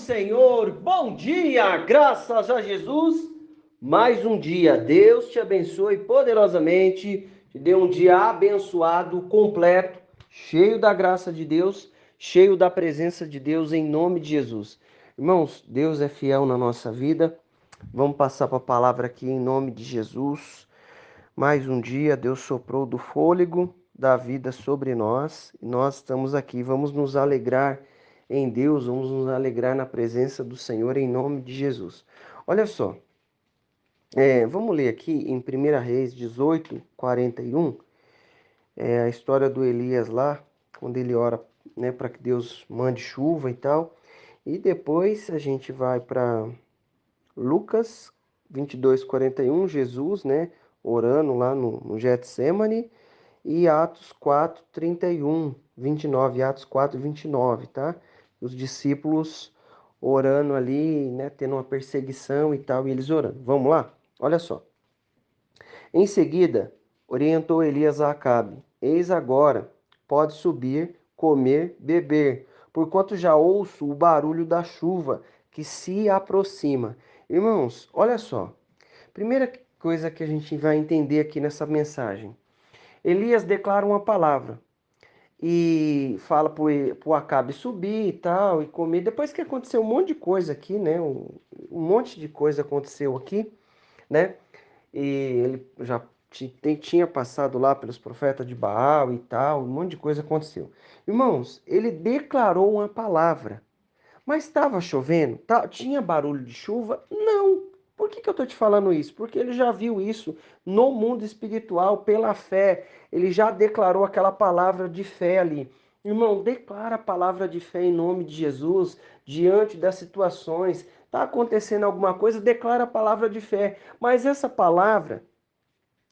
Senhor, bom dia, graças a Jesus. Mais um dia, Deus te abençoe poderosamente, te dê um dia abençoado, completo, cheio da graça de Deus, cheio da presença de Deus, em nome de Jesus. Irmãos, Deus é fiel na nossa vida. Vamos passar para a palavra aqui em nome de Jesus. Mais um dia, Deus soprou do fôlego da vida sobre nós e nós estamos aqui. Vamos nos alegrar em Deus, vamos nos alegrar na presença do Senhor em nome de Jesus. Olha só, vamos ler aqui em 1 Reis 18, 41, a história do Elias lá, quando ele ora, né, para que Deus mande chuva e tal. E depois a gente vai para Lucas 22, 41, Jesus, né, orando lá no Getsemane. E Atos 4, 31, 29, Atos 4, 29, tá? Os discípulos orando ali, né? Tendo uma perseguição e tal, e eles orando. Vamos lá? Olha só. Em seguida, orientou Elias a Acabe: Eis agora, pode subir, comer, beber, porquanto já ouço o barulho da chuva que se aproxima. Irmãos, olha só. Primeira coisa que a gente vai entender aqui nessa mensagem. Elias declara uma palavra e fala pro Acabe subir e tal, e comer. Depois que aconteceu um monte de coisa aqui, né? Um monte de coisa aconteceu aqui, né? E ele já tinha passado lá pelos profetas de Baal e tal, um monte de coisa aconteceu. Irmãos, ele declarou uma palavra. Mas estava chovendo? Tinha barulho de chuva? Não. Por que eu estou te falando isso? Porque ele já viu isso no mundo espiritual, pela fé. Ele já declarou aquela palavra de fé ali. Irmão, declara a palavra de fé em nome de Jesus, diante das situações. Está acontecendo alguma coisa, declara a palavra de fé. Mas essa palavra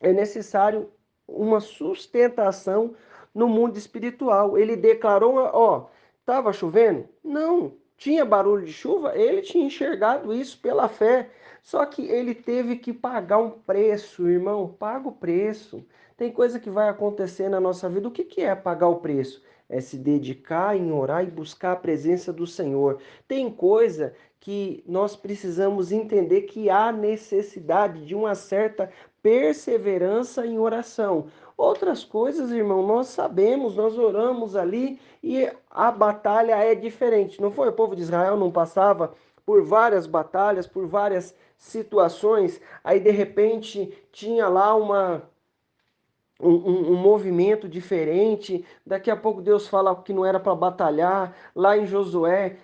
é necessário uma sustentação no mundo espiritual. Ele declarou, ó, estava chovendo? Não. Tinha barulho de chuva? Ele tinha enxergado isso pela fé. Só que ele teve que pagar um preço, irmão. Paga o preço. Tem coisa que vai acontecer na nossa vida. O que é pagar o preço? É se dedicar em orar e buscar a presença do Senhor. Tem coisa que nós precisamos entender que há necessidade de uma certa perseverança em oração. Outras coisas, irmão, nós sabemos, nós oramos ali e a batalha é diferente. Não foi? O povo de Israel não passava por várias batalhas, por várias situações, aí de repente tinha lá um movimento diferente. Daqui a pouco Deus fala que não era para batalhar. Lá em Josué,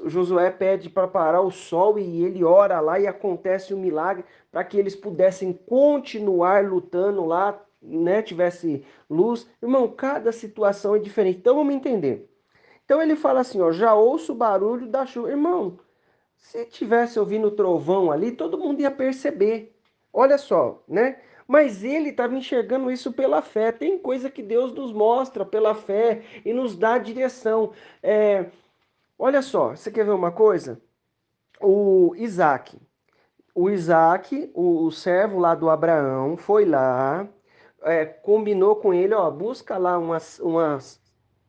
Josué pede para parar o sol e ele ora lá e acontece um milagre para que eles pudessem continuar lutando lá, né? Tivesse luz. Irmão, cada situação é diferente. Então vamos entender. Então ele fala assim, ó, já ouço o barulho da chuva. Irmão, se tivesse ouvindo trovão ali, todo mundo ia perceber. Olha só, né? Mas ele estava enxergando isso pela fé. Tem coisa que Deus nos mostra pela fé e nos dá direção. Olha só, você quer ver uma coisa? O Isaac. O servo lá do Abraão, foi lá, combinou com ele, ó, busca lá umas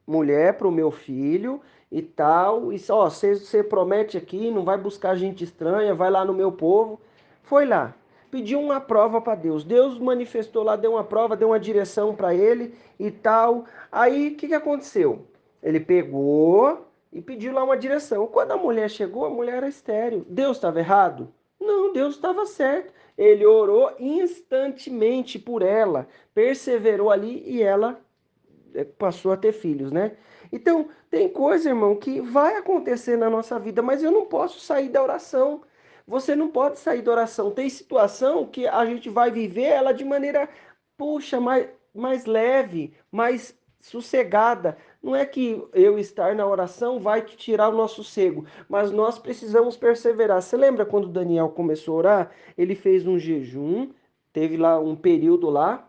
mulher para o meu filho e tal. E ó, você promete aqui, não vai buscar gente estranha, vai lá no meu povo. Foi lá, pediu uma prova para Deus. Deus manifestou lá, deu uma prova, deu uma direção para ele e tal. Aí o que aconteceu? Ele pegou e pediu lá uma direção. Quando a mulher chegou, a mulher era estéril. Deus estava errado? Não, Deus estava certo. Ele orou instantemente por ela, perseverou ali e ela passou a ter filhos, né? Então, tem coisa, irmão, que vai acontecer na nossa vida, mas eu não posso sair da oração. Você não pode sair da oração. Tem situação que a gente vai viver ela de maneira, puxa, mais leve, mais sossegada. Não é que eu estar na oração vai te tirar o nosso sossego, mas nós precisamos perseverar. Você lembra quando Daniel começou a orar? Ele fez um jejum, teve lá um período lá,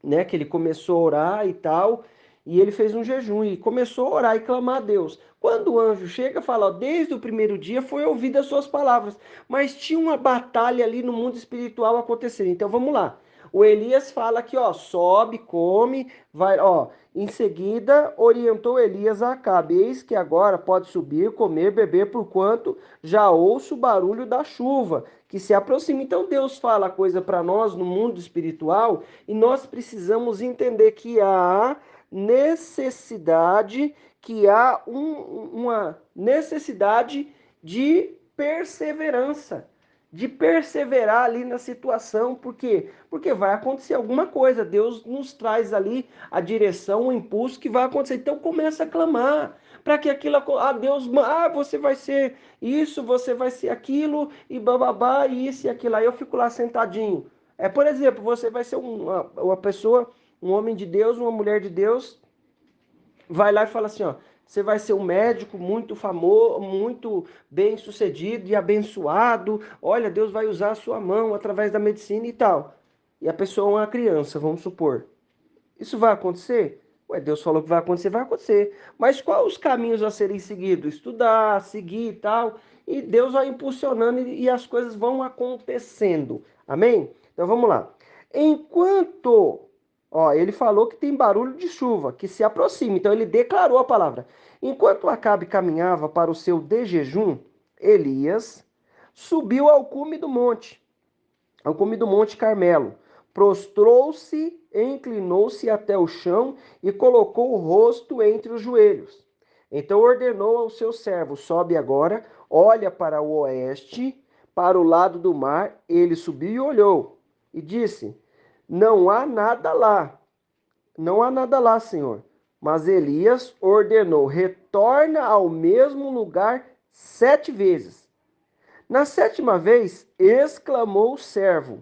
né, que ele começou a orar e tal, e ele fez um jejum e começou a orar e clamar a Deus. Quando o anjo chega e fala, ó, desde o primeiro dia foi ouvida as suas palavras, mas tinha uma batalha ali no mundo espiritual acontecendo. Então vamos lá. O Elias fala aqui, ó, sobe, come, vai, ó. Em seguida, orientou Elias a Acabe: eis que agora pode subir, comer, beber, porquanto já ouço o barulho da chuva que se aproxima. Então Deus fala coisa para nós no mundo espiritual e nós precisamos entender que há necessidade, uma necessidade de perseverança, de perseverar ali na situação. Por quê? Porque vai acontecer alguma coisa. Deus nos traz ali a direção, o impulso que vai acontecer. Então começa a clamar para que aquilo, Deus, você vai ser isso, você vai ser aquilo, e bababá, e isso e aquilo. Aí eu fico lá sentadinho. Por exemplo, você vai ser uma pessoa, um homem de Deus, uma mulher de Deus, vai lá e fala assim, ó, você vai ser um médico muito famoso, muito bem sucedido e abençoado. Olha, Deus vai usar a sua mão através da medicina e tal. E a pessoa é uma criança, vamos supor. Isso vai acontecer? Ué, Deus falou que vai acontecer, vai acontecer. Mas quais os caminhos a serem seguidos? Estudar, seguir e tal. E Deus vai impulsionando e as coisas vão acontecendo. Amém? Então vamos lá. Enquanto, ó, ele falou que tem barulho de chuva, que se aproxima. Então ele declarou a palavra. Enquanto Acabe caminhava para o seu de jejum, Elias subiu ao cume do monte Carmelo, prostrou-se, inclinou-se até o chão e colocou o rosto entre os joelhos. Então ordenou ao seu servo: sobe agora, olha para o oeste, para o lado do mar. Ele subiu e olhou, e disse: não há nada lá, não há nada lá, Senhor. Mas Elias ordenou: retorna ao mesmo lugar 7 vezes. Na sétima vez, exclamou o servo: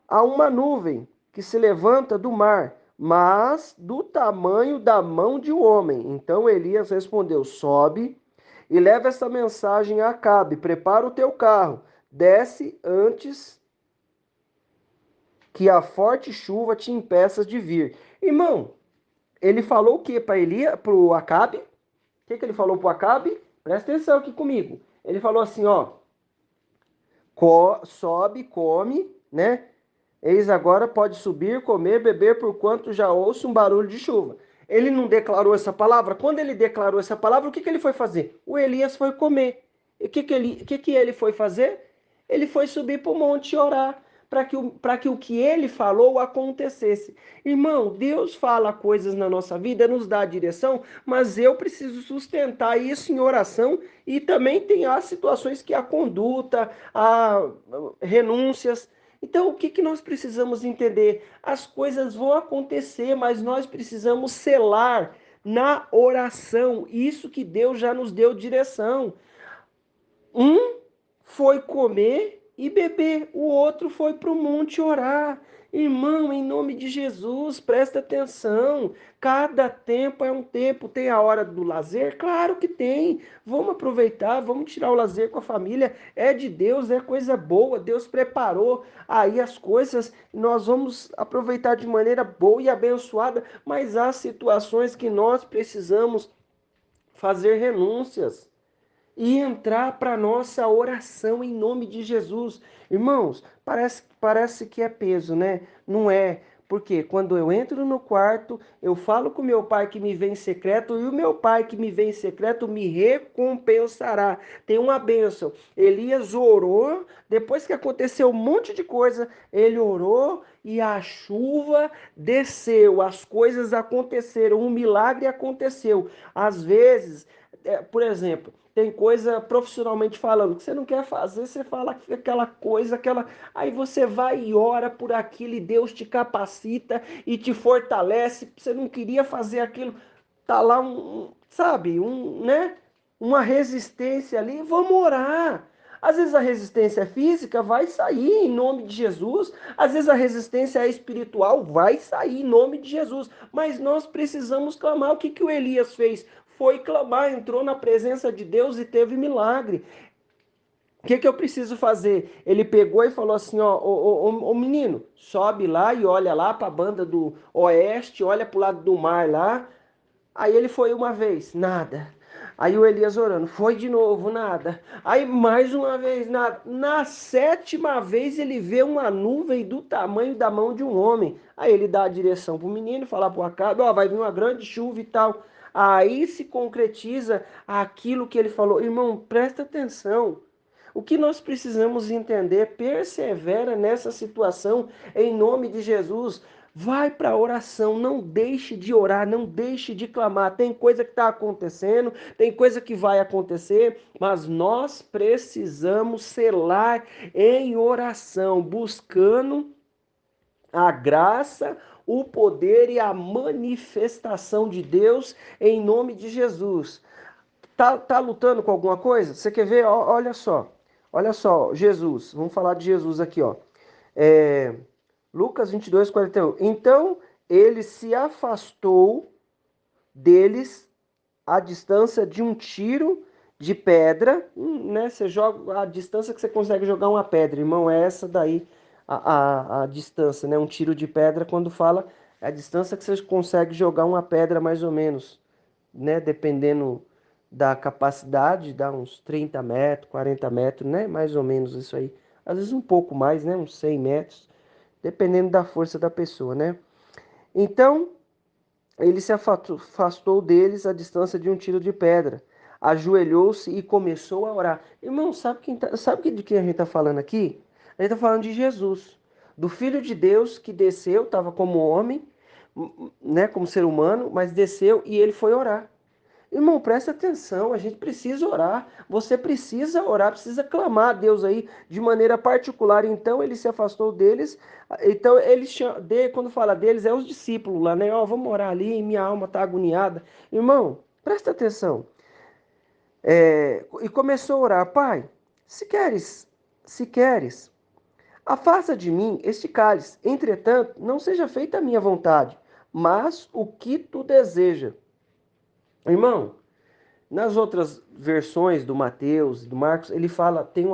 há uma nuvem que se levanta do mar, mas do tamanho da mão de um homem. Então Elias respondeu: sobe e leva essa mensagem a Acabe: prepara o teu carro, desce antes que a forte chuva te impeça de vir. Irmão, ele falou o que para Elias, para o Acabe? O que ele falou para o Acabe? Presta atenção aqui comigo. Ele falou assim, ó, sobe, come, né? Eis agora pode subir, comer, beber, porquanto já ouço um barulho de chuva. Ele não declarou essa palavra? Quando ele declarou essa palavra, o que ele foi fazer? O Elias foi comer. E o que ele foi fazer? Ele foi subir para o monte e orar, para que o que ele falou acontecesse. Irmão, Deus fala coisas na nossa vida, nos dá a direção, mas eu preciso sustentar isso em oração, e também tem as situações que a conduta, a renúncias. Então, o que nós precisamos entender? As coisas vão acontecer, mas nós precisamos selar na oração. Isso que Deus já nos deu direção. Um foi comer e beber, o outro foi para o monte orar. Irmão, em nome de Jesus, presta atenção. Cada tempo é um tempo. Tem a hora do lazer? Claro que tem. Vamos aproveitar, vamos tirar o lazer com a família. É de Deus, é coisa boa. Deus preparou aí as coisas. Nós vamos aproveitar de maneira boa e abençoada. Mas há situações que nós precisamos fazer renúncias e entrar para a nossa oração em nome de Jesus. Irmãos, parece que é peso, né? Não é. Porque quando eu entro no quarto, eu falo com meu pai que me vê em secreto, e o meu pai que me vê em secreto me recompensará. Tem uma bênção. Elias orou, depois que aconteceu um monte de coisa, ele orou e a chuva desceu, as coisas aconteceram, um milagre aconteceu. Às vezes, por exemplo, tem coisa profissionalmente falando que você não quer fazer, você fala aquela coisa, aí você vai e ora por aquilo e Deus te capacita e te fortalece. Você não queria fazer aquilo, tá lá sabe, né? Uma resistência ali, vamos orar. Às vezes a resistência física vai sair em nome de Jesus, às vezes a resistência espiritual vai sair em nome de Jesus, mas nós precisamos clamar. O que o Elias fez? Foi clamar, entrou na presença de Deus e teve milagre. O que eu preciso fazer? Ele pegou e falou assim, ó, ô menino, sobe lá e olha lá para a banda do oeste, olha para o lado do mar lá. Aí ele foi uma vez, nada. Aí o Elias orando, foi de novo, nada. Aí mais uma vez, nada. Na sétima vez ele vê uma nuvem do tamanho da mão de um homem. Aí ele dá a direção pro menino, fala pro Acabe, ó, vai vir uma grande chuva e tal. Aí se concretiza aquilo que ele falou. Irmão, presta atenção. O que nós precisamos entender, persevera nessa situação em nome de Jesus. Vai para a oração, não deixe de orar, não deixe de clamar. Tem coisa que está acontecendo, tem coisa que vai acontecer, mas nós precisamos selar em oração, buscando a graça, o poder e a manifestação de Deus em nome de Jesus. Tá lutando com alguma coisa? Você quer ver? Olha só, Jesus. Vamos falar de Jesus aqui, ó. É, Lucas 22:41. Então ele se afastou deles à distância de um tiro de pedra, né? Você joga a distância que você consegue jogar uma pedra, irmão, é essa daí a distância, né? Um tiro de pedra, quando fala, é a distância que você consegue jogar uma pedra mais ou menos, né? Dependendo da capacidade, dá uns 30 metros, 40 metros, né? Mais ou menos isso aí. Às vezes um pouco mais, né? Uns 100 metros, dependendo da força da pessoa, né? Então, ele se afastou deles à distância de um tiro de pedra. Ajoelhou-se e começou a orar. Irmão, sabe de quem a gente está falando aqui? A gente está falando de Jesus, do Filho de Deus que desceu, estava como homem, né, como ser humano, mas desceu e ele foi orar. Irmão, presta atenção, a gente precisa orar. Você precisa orar, precisa clamar a Deus aí de maneira particular. Então ele se afastou deles. Então ele quando fala deles, é os discípulos lá, né? Ó, vamos orar ali, minha alma está agoniada. Irmão, presta atenção. E começou a orar, Pai, se queres, afasta de mim este cálice. Entretanto, não seja feita a minha vontade, mas o que tu deseja. Irmão, nas outras versões do Mateus, do Marcos, ele fala, tem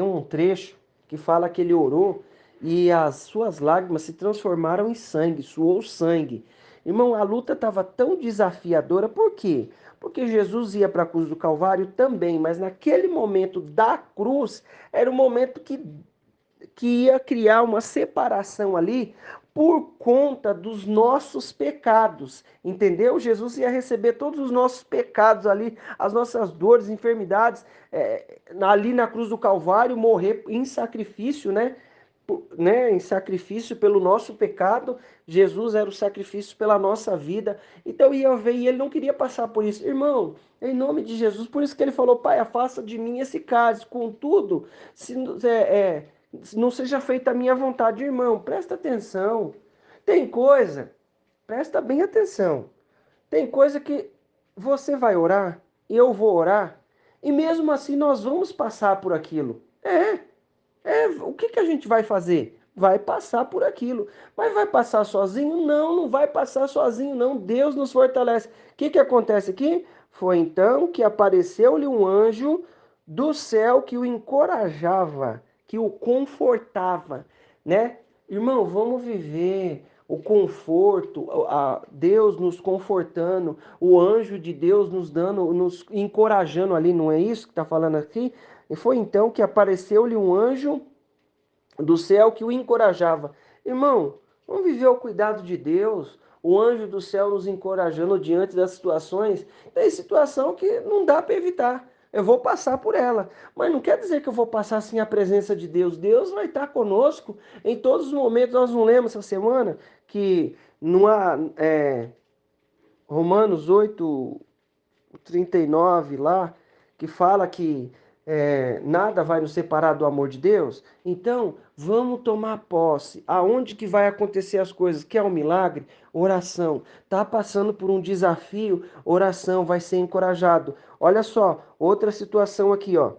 um trecho que fala que ele orou e as suas lágrimas se transformaram em sangue, suou sangue. Irmão, a luta estava tão desafiadora, por quê? Porque Jesus ia para a cruz do Calvário também, mas naquele momento da cruz, era o momento que ia criar uma separação ali por conta dos nossos pecados, entendeu? Jesus ia receber todos os nossos pecados ali, as nossas dores, enfermidades, ali na cruz do Calvário, morrer em sacrifício, né? Em sacrifício pelo nosso pecado. Jesus era o sacrifício pela nossa vida. Então ia ver, e ele não queria passar por isso. Irmão, em nome de Jesus, por isso que ele falou, Pai, afasta de mim esse cálice. Contudo, se, não seja feita a minha vontade, irmão, presta atenção. Tem coisa, presta bem atenção. Tem coisa que você vai orar, e eu vou orar, e mesmo assim nós vamos passar por aquilo. O que a gente vai fazer? Vai passar por aquilo. Mas vai passar sozinho? Não, não vai passar sozinho, não. Deus nos fortalece. O que acontece aqui? Foi então que apareceu-lhe um anjo do céu que o encorajava, que o confortava, né? Irmão, vamos viver o conforto, a Deus nos confortando, o anjo de Deus nos dando, nos encorajando ali, não é isso que está falando aqui? E foi então que apareceu-lhe um anjo do céu que o encorajava. Irmão, vamos viver o cuidado de Deus, o anjo do céu nos encorajando diante das situações. Tem situação que não dá para evitar. Eu vou passar por ela, mas não quer dizer que eu vou passar sem a presença de Deus. Deus vai estar conosco em todos os momentos. Nós não lemos essa semana que não há, Romanos 8:39 lá, que fala que nada vai nos separar do amor de Deus. Então, vamos tomar posse. Aonde que vai acontecer as coisas? Quer um milagre? Oração. Tá passando por um desafio? Oração, vai ser encorajado. Olha só, outra situação aqui, ó.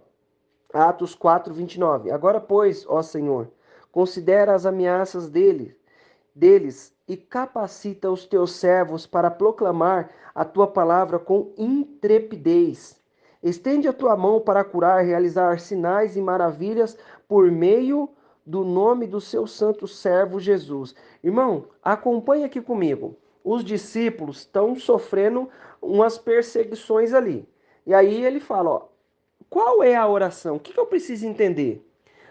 Atos 4:29. Agora, pois, ó Senhor, considera as ameaças deles e capacita os teus servos para proclamar a tua palavra com intrepidez. Estende a tua mão para curar, realizar sinais e maravilhas por meio do nome do seu santo servo Jesus. Irmão, acompanha aqui comigo. Os discípulos estão sofrendo umas perseguições ali. E aí ele fala, ó, qual é a oração? O que eu preciso entender?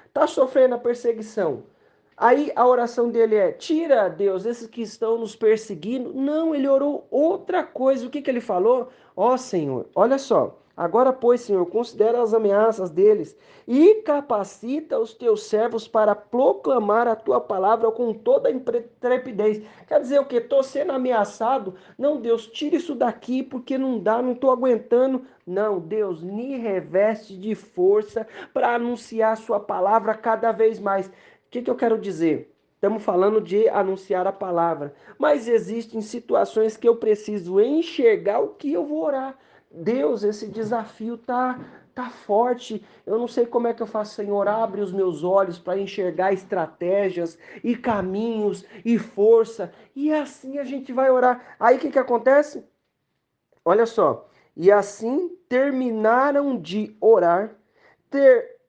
Está sofrendo a perseguição. Aí a oração dele é: tira, Deus, esses que estão nos perseguindo. Não, ele orou outra coisa. O que ele falou? Ó Senhor, olha só. Agora, pois, Senhor, considera as ameaças deles e capacita os teus servos para proclamar a tua palavra com toda intrepidez. Quer dizer o quê? Estou sendo ameaçado? Não, Deus, tira isso daqui porque não dá, não estou aguentando. Não, Deus, me reveste de força para anunciar a sua palavra cada vez mais. O que eu quero dizer? Estamos falando de anunciar a palavra, mas existem situações que eu preciso enxergar o que eu vou orar. Deus, esse desafio tá forte. Eu não sei como é que eu faço, Senhor. Abre os meus olhos para enxergar estratégias e caminhos e força. E assim a gente vai orar. Aí o que acontece? Olha só. E assim terminaram de orar,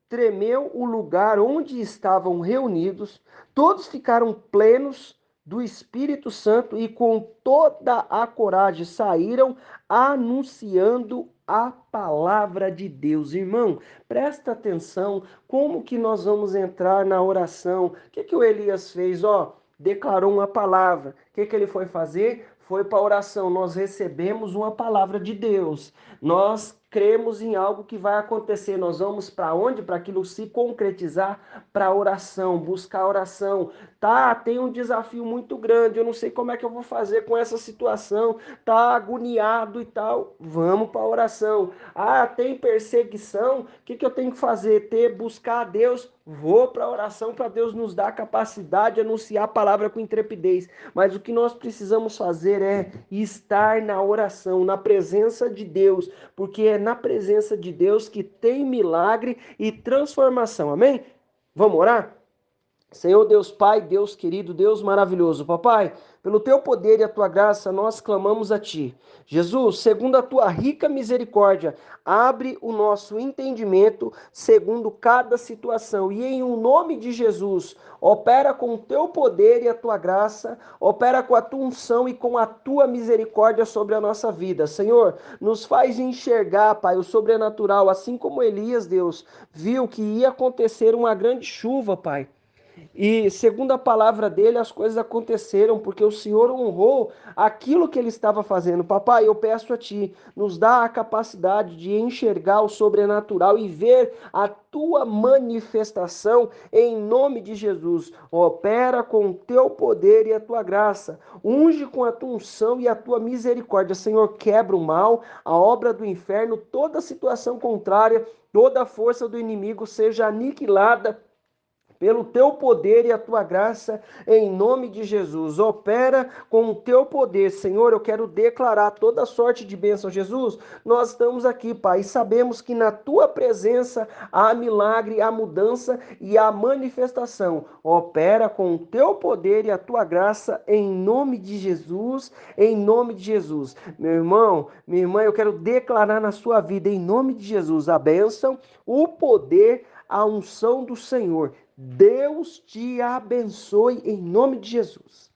tremeu o lugar onde estavam reunidos, todos ficaram plenos do Espírito Santo e com toda a coragem saíram anunciando a palavra de Deus. Irmão, presta atenção como que nós vamos entrar na oração. O que o Elias fez? Declarou uma palavra. O que ele foi fazer? Foi para a oração. Nós recebemos uma palavra de Deus. Nós cremos em algo que vai acontecer. Nós vamos para onde? Para aquilo se concretizar, para a oração, buscar a oração. Tá, tem um desafio muito grande. Eu não sei como é que eu vou fazer com essa situação. Tá agoniado e tal. Vamos para a oração. Ah, tem perseguição. O que eu tenho que fazer? Buscar a Deus. Vou para a oração para Deus nos dar a capacidade de anunciar a palavra com intrepidez. Mas o que nós precisamos fazer é estar na oração, na presença de Deus, porque é na presença de Deus que tem milagre e transformação. Amém? Vamos orar? Senhor Deus Pai, Deus querido, Deus maravilhoso, papai, pelo teu poder e a tua graça, nós clamamos a ti. Jesus, segundo a tua rica misericórdia, abre o nosso entendimento segundo cada situação. E em nome de Jesus, opera com o teu poder e a tua graça, opera com a tua unção e com a tua misericórdia sobre a nossa vida. Senhor, nos faz enxergar, Pai, o sobrenatural, assim como Elias, Deus, viu que ia acontecer uma grande chuva, Pai. E segundo a palavra dele, as coisas aconteceram porque o Senhor honrou aquilo que ele estava fazendo. Papai, eu peço a ti, nos dá a capacidade de enxergar o sobrenatural e ver a tua manifestação em nome de Jesus. Opera com o teu poder e a tua graça. Unge com a tua unção e a tua misericórdia. Senhor, quebra o mal, a obra do inferno, toda situação contrária, toda a força do inimigo seja aniquilada pelo teu poder e a tua graça, em nome de Jesus. Opera com o teu poder, Senhor. Eu quero declarar toda sorte de bênção, Jesus. Nós estamos aqui, Pai, e sabemos que na tua presença há milagre, há mudança e há manifestação. Opera com o teu poder e a tua graça, em nome de Jesus, em nome de Jesus. Meu irmão, minha irmã, eu quero declarar na sua vida, em nome de Jesus, a bênção, o poder, a unção do Senhor. Deus te abençoe em nome de Jesus.